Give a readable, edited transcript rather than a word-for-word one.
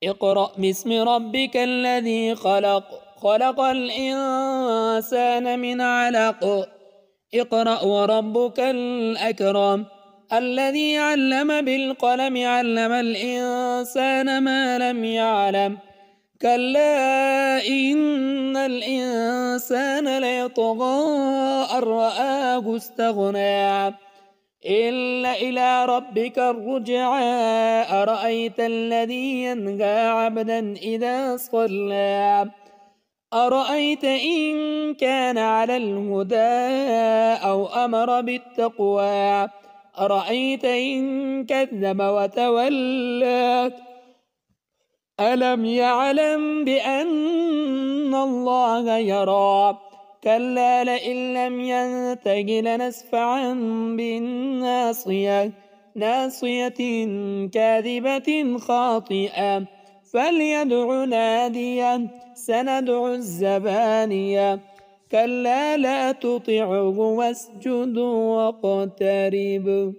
اقرأ باسم ربك الذي خلق خلق الإنسان من علق اقرأ وربك الأكرم الذي علم بالقلم علم الإنسان ما لم يعلم كلا إن الإنسان ليطغى أن رآه استغنى إلا إلى ربك الرجعى أرأيت الذي ينهى عبدا إذا صلى أرأيت إن كان على الهدى أو أمر بالتقوى أرأيت إن كذب وتولى ألم يعلم بأن الله يرى كلا لئن لم ينته لنسفعا بالناصية ناصية كاذبة خاطئة فليدع ناديا سندع الزبانية كلا لا تطعه واسجد واقترب